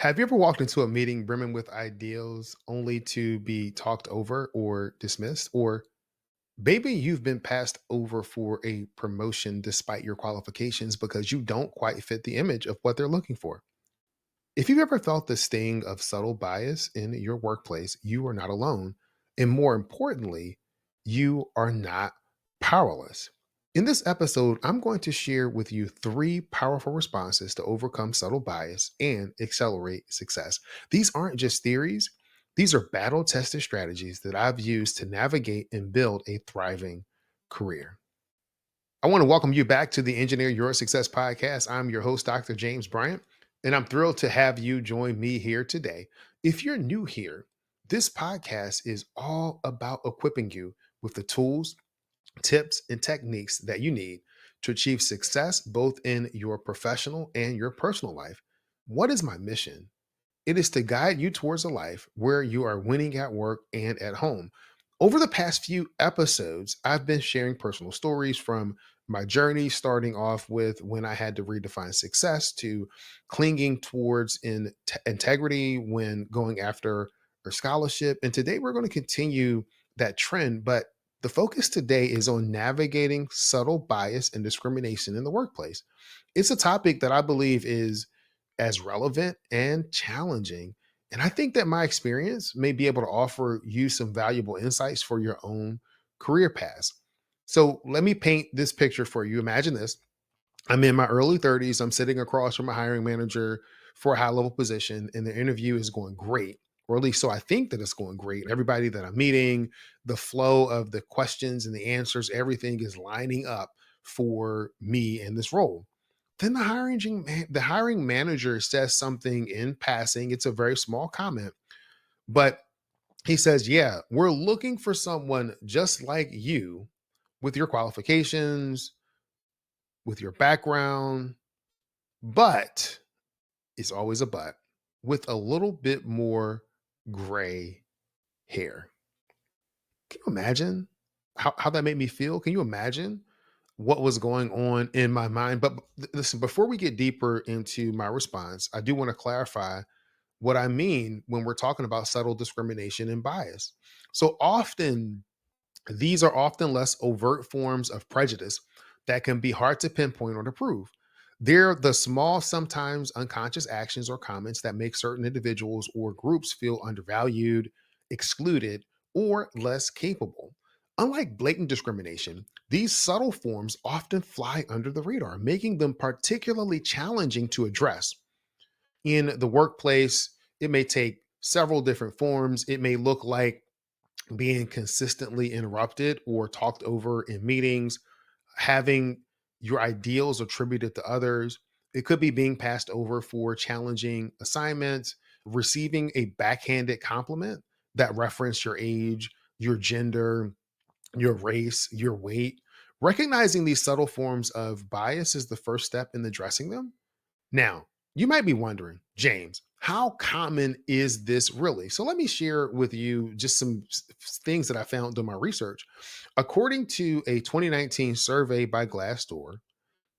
Have you ever walked into a meeting brimming with ideals only to be talked over or dismissed? Or maybe you've been passed over for a promotion despite your qualifications because you don't quite fit the image of what they're looking for. If you've ever felt the sting of subtle bias in your workplace, you are not alone. And more importantly, you are not powerless. In this episode, I'm going to share with you three powerful responses to overcome subtle bias and accelerate success. These aren't just theories, these are battle tested strategies that I've used to navigate and build a thriving career. I want to welcome you back to the Engineer Your Success podcast. I'm your host, Dr. James Bryant, and I'm thrilled to have you join me here today. If you're new here, this podcast is all about equipping you with the tools, tips, and techniques that you need to achieve success both in your professional and your personal life. What is my mission? It is to guide you towards a life where you are winning at work and at home. Over the past few episodes, I've been sharing personal stories from my journey, starting off with when I had to redefine success to clinging towards integrity when going after a scholarship. And today we're going to continue that trend, but the focus today is on navigating subtle bias and discrimination in the workplace. It's a topic that I believe is as relevant and challenging. And I think that my experience may be able to offer you some valuable insights for your own career paths. So let me paint this picture for you. Imagine this. I'm in my early 30s. I'm sitting across from a hiring manager for a high level position, and the interview is going great, or at least so I think that it's going great. Everybody that I'm meeting, the flow of the questions and the answers, everything is lining up for me in this role. Then the hiring manager says something in passing. It's a very small comment, but he says, "Yeah, we're looking for someone just like you with your qualifications, with your background, but it's always a but with a little bit more gray hair." Can you imagine how that made me feel? Can you imagine what was going on in my mind? But listen, before we get deeper into my response, I do want to clarify what I mean when we're talking about subtle discrimination and bias. So often, these are often less overt forms of prejudice that can be hard to pinpoint or to prove. They're the small, sometimes unconscious actions or comments that make certain individuals or groups feel undervalued, excluded, or less capable. Unlike blatant discrimination, these subtle forms often fly under the radar, making them particularly challenging to address. In the workplace, it may take several different forms. It may look like being consistently interrupted or talked over in meetings, having your ideals attributed to others. It could be being passed over for challenging assignments, receiving a backhanded compliment that reference your age, your gender, your race, your weight. Recognizing these subtle forms of bias is the first step in addressing them. Now, you might be wondering, James, how common is this really? So let me share with you just some things that I found in my research. According to a 2019 survey by Glassdoor,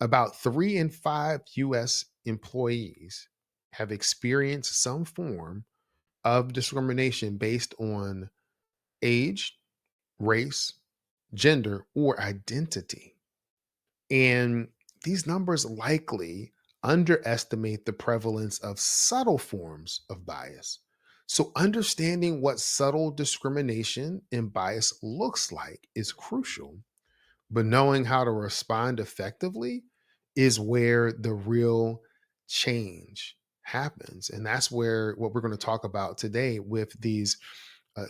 about 3 in 5 US employees have experienced some form of discrimination based on age, race, gender, or identity. And these numbers likely underestimate the prevalence of subtle forms of bias. So, understanding what subtle discrimination and bias looks like is crucial, but knowing how to respond effectively is where the real change happens. And that's where what we're going to talk about today with these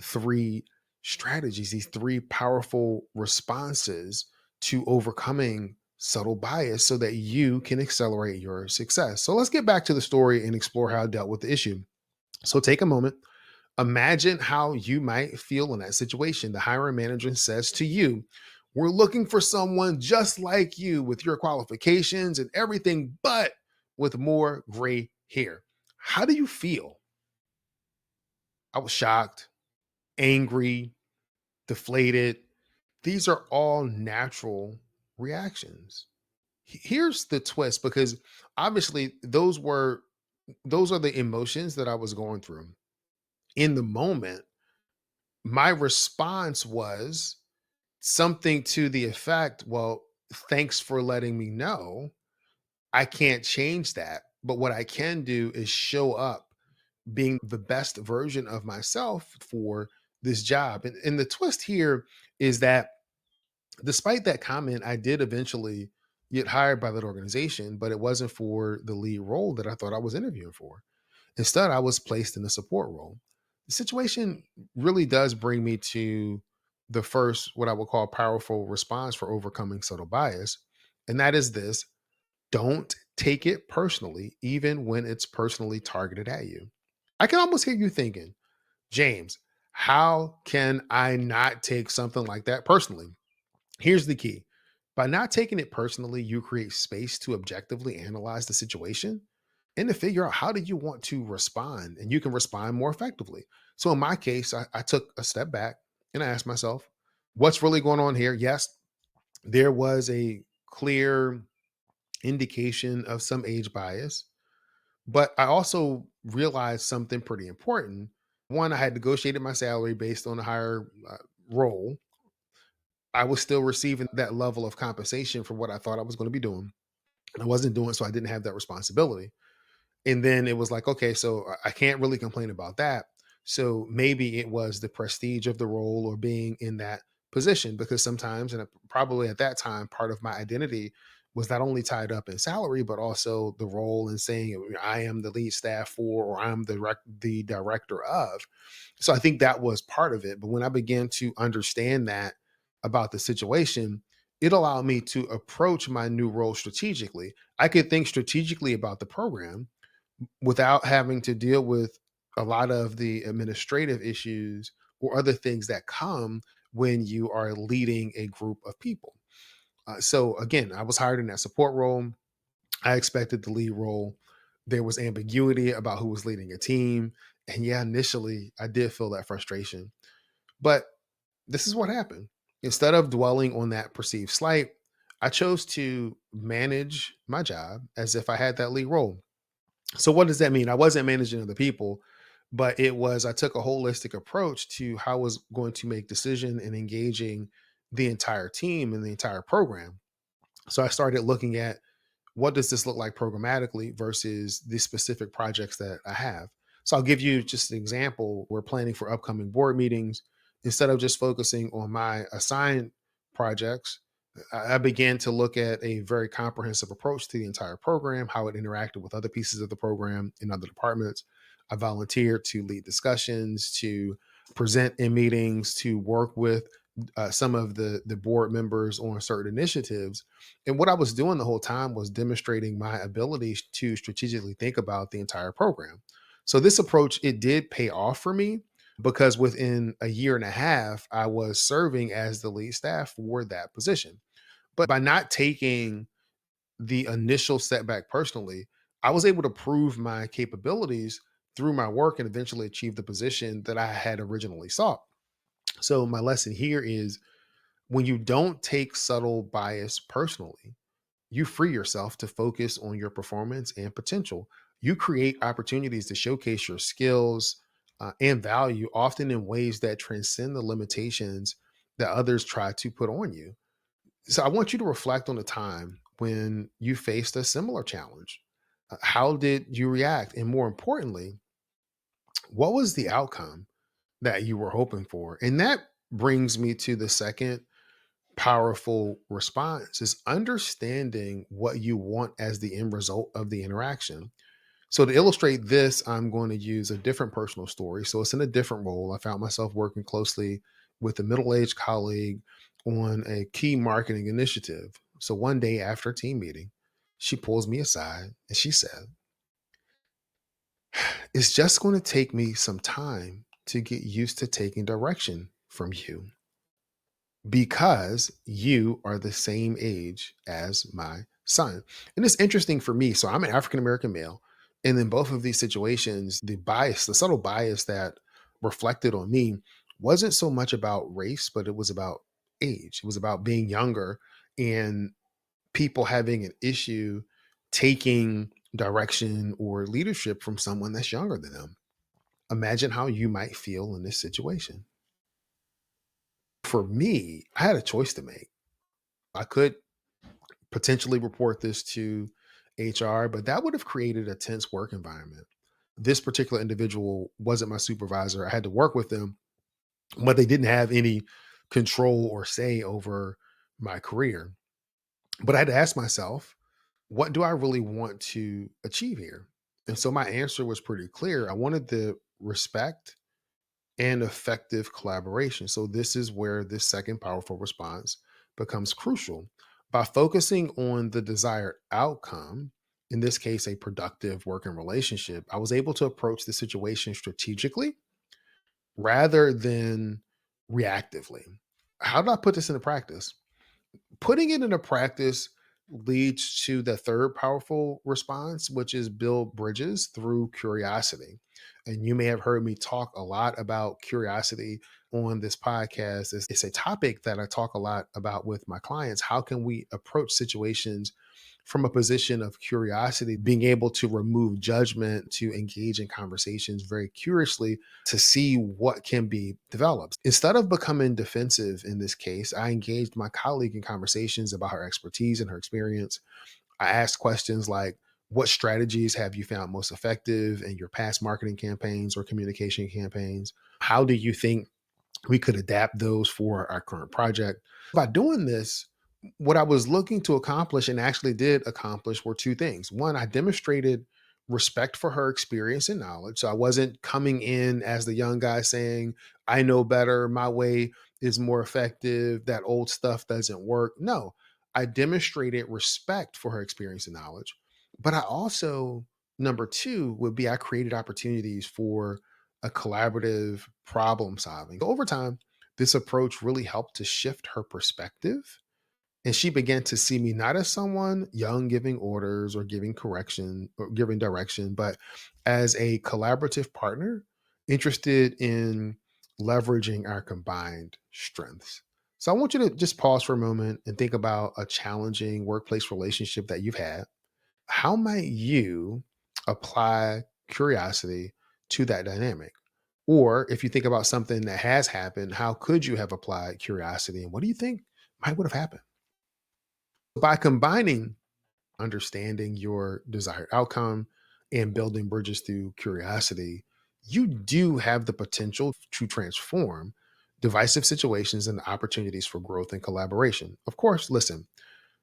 three strategies, these three powerful responses to overcoming subtle bias so that you can accelerate your success. So let's get back to the story and explore how I dealt with the issue. So take a moment. Imagine how you might feel in that situation. The hiring manager says to you, "We're looking for someone just like you with your qualifications and everything, but with more gray hair." How do you feel? I was shocked, angry, deflated. These are all natural reactions. Here's the twist, because obviously those were those are the emotions that I was going through. In the moment, my response was something to the effect, well, thanks for letting me know. I can't change that. But what I can do is show up being the best version of myself for this job. And the twist here is that despite that comment, I did eventually get hired by that organization, but it wasn't for the lead role that I thought I was interviewing for. Instead, I was placed in a support role. The situation really does bring me to the first, what I would call powerful response for overcoming subtle bias. And that is this: don't take it personally, even when it's personally targeted at you. I can almost hear you thinking, James, how can I not take something like that personally? Here's the key: by not taking it personally, you create space to objectively analyze the situation and to figure out how do you want to respond, and you can respond more effectively. So in my case, I took a step back and I asked myself, what's really going on here? Yes, there was a clear indication of some age bias, but I also realized something pretty important. One, I had negotiated my salary based on a higher role. I was still receiving that level of compensation for what I thought I was going to be doing. I wasn't doing, so I didn't have that responsibility. And then it was like, okay, so I can't really complain about that. So maybe it was the prestige of the role or being in that position, because sometimes, and probably at that time, part of my identity was not only tied up in salary, but also the role and saying I am the lead staff for, or I'm the director of. So I think that was part of it. But when I began to understand that about the situation, it allowed me to approach my new role strategically. I could think strategically about the program without having to deal with a lot of the administrative issues or other things that come when you are leading a group of people. So again, I was hired in that support role. I expected the lead role. There was ambiguity about who was leading a team. And yeah, initially I did feel that frustration. But this is what happened. Instead of dwelling on that perceived slight, I chose to manage my job as if I had that lead role. So what does that mean? I wasn't managing other people, but it was I took a holistic approach to how I was going to make decision and engaging the entire team and the entire program. So I started looking at, what does this look like programmatically versus the specific projects that I have? So I'll give you just an example. We're planning for upcoming board meetings. Instead of just focusing on my assigned projects, I began to look at a very comprehensive approach to the entire program, how it interacted with other pieces of the program in other departments. I volunteered to lead discussions, to present in meetings, to work with some of the board members on certain initiatives. And what I was doing the whole time was demonstrating my ability to strategically think about the entire program. So this approach, it did pay off for me, because within a year and a half, I was serving as the lead staff for that position. But by not taking the initial setback personally, I was able to prove my capabilities through my work and eventually achieve the position that I had originally sought. So my lesson here is, when you don't take subtle bias personally, you free yourself to focus on your performance and potential. You create opportunities to showcase your skills and value, often in ways that transcend the limitations that others try to put on you. So I want you to reflect on a time when you faced a similar challenge. How did you react? And more importantly, what was the outcome that you were hoping for? And that brings me to the second powerful response: is understanding what you want as the end result of the interaction. So to illustrate this, I'm going to use a different personal story. So it's in a different role. I found myself working closely with a middle-aged colleague on a key marketing initiative. So one day after a team meeting, she pulls me aside and she said, "It's just going to take me some time to get used to taking direction from you, because you are the same age as my son." And it's interesting for me. So I'm an African American male. And in both of these situations, the bias, the subtle bias that reflected on me wasn't so much about race, but it was about age. It was about being younger and people having an issue taking direction or leadership from someone that's younger than them. Imagine how you might feel in this situation. For me, I had a choice to make. I could potentially report this to HR, but that would have created a tense work environment. This particular individual wasn't my supervisor. I had to work with them, but they didn't have any control or say over my career. But I had to ask myself, what do I really want to achieve here? And so my answer was pretty clear. I wanted the respect and effective collaboration. So, this is where this second powerful response becomes crucial. By focusing on the desired outcome, in this case, a productive working relationship, I was able to approach the situation strategically rather than reactively. How did I put this into practice? Putting it into practice leads to the third powerful response, which is build bridges through curiosity. And you may have heard me talk a lot about curiosity on this podcast. It's a topic that I talk a lot about with my clients. How can we approach situations from a position of curiosity, being able to remove judgment, to engage in conversations very curiously to see what can be developed. Instead of becoming defensive in this case, I engaged my colleague in conversations about her expertise and her experience. I asked questions like, what strategies have you found most effective in your past marketing campaigns or communication campaigns? How do you think we could adapt those for our current project? By doing this, what I was looking to accomplish and actually did accomplish were two things. One, I demonstrated respect for her experience and knowledge. So I wasn't coming in as the young guy saying, I know better, my way is more effective, that old stuff doesn't work. No, I demonstrated respect for her experience and knowledge. But I also, number two, would be I created opportunities for a collaborative problem solving. Over time, this approach really helped to shift her perspective. And she began to see me not as someone young giving orders or giving correction or giving direction, but as a collaborative partner interested in leveraging our combined strengths. So I want you to just pause for a moment and think about a challenging workplace relationship that you've had. How might you apply curiosity to that dynamic? Or if you think about something that has happened, how could you have applied curiosity and what do you think might would have happened? By combining understanding your desired outcome and building bridges through curiosity, you do have the potential to transform divisive situations into opportunities for growth and collaboration. Of course, listen,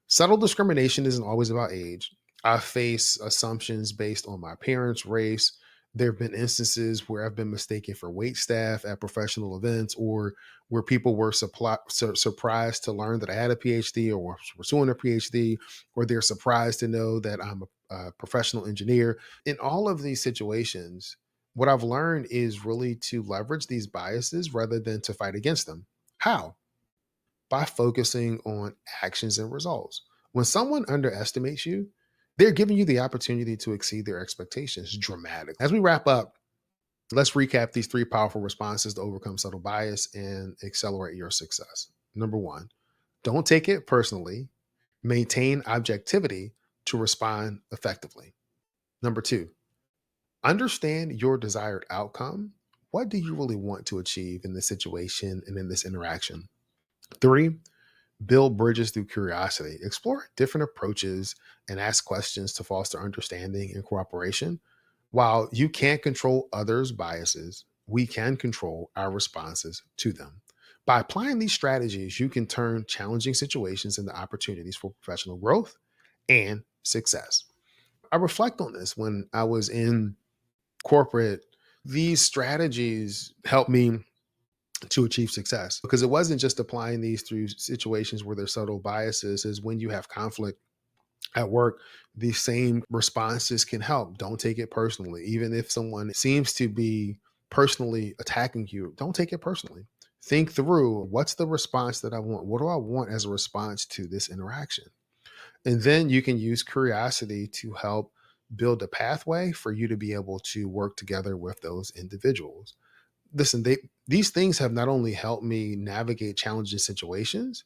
subtle discrimination isn't always about age. I face assumptions based on my parents' race. There have been instances where I've been mistaken for wait staff at professional events, or where people were surprised to learn that I had a PhD or was pursuing a PhD, or they're surprised to know that I'm a professional engineer. In all of these situations, what I've learned is really to leverage these biases rather than to fight against them. How? By focusing on actions and results. When someone underestimates you, they're giving you the opportunity to exceed their expectations dramatically. As we wrap up, let's recap these three powerful responses to overcome subtle bias and accelerate your success. Number one, don't take it personally. Maintain objectivity to respond effectively. Number two, understand your desired outcome. What do you really want to achieve in this situation and in this interaction? Three, build bridges through curiosity. Explore different approaches and ask questions to foster understanding and cooperation. While you can't control others' biases, we can control our responses to them. By applying these strategies, you can turn challenging situations into opportunities for professional growth and success. I reflect on this when I was in corporate. These strategies helped me to achieve success because it wasn't just applying these through situations where there's subtle biases. Is when you have conflict at work, these same responses can help. Don't take it personally. Even if someone seems to be personally attacking you, don't take it personally. Think through, what's the response that I want? What do I want as a response to this interaction? And then you can use curiosity to help build a pathway for you to be able to work together with those individuals. Listen, these things have not only helped me navigate challenging situations,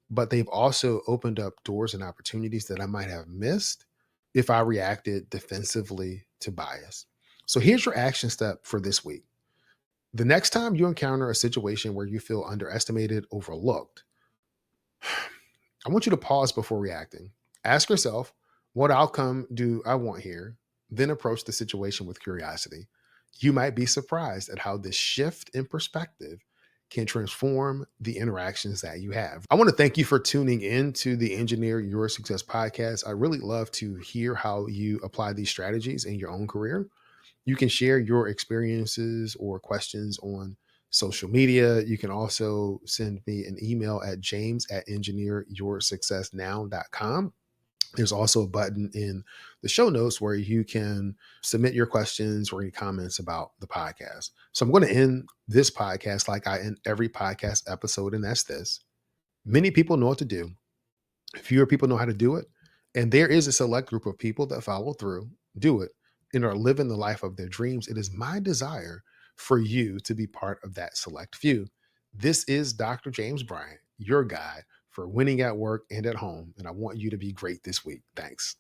but they've also opened up doors and opportunities that I might have missed if I reacted defensively to bias. So here's your action step for this week. The next time you encounter a situation where you feel underestimated, overlooked, I want you to pause before reacting. Ask yourself, what outcome do I want here? Then approach the situation with curiosity. You might be surprised at how this shift in perspective can transform the interactions that you have. I want to thank you for tuning in to the Engineer Your Success podcast. I really love to hear how you apply these strategies in your own career. You can share your experiences or questions on social media. You can also send me an email at james@engineeryoursuccessnow.com. There's also a button in the show notes where you can submit your questions or any comments about the podcast. So I'm going to end this podcast like I end every podcast episode, and that's this. Many people know what to do. Fewer people know how to do it. And there is a select group of people that follow through, do it, and are living the life of their dreams. It is my desire for you to be part of that select few. This is Dr. James Bryant, your guide for winning at work and at home. And I want you to be great this week. Thanks.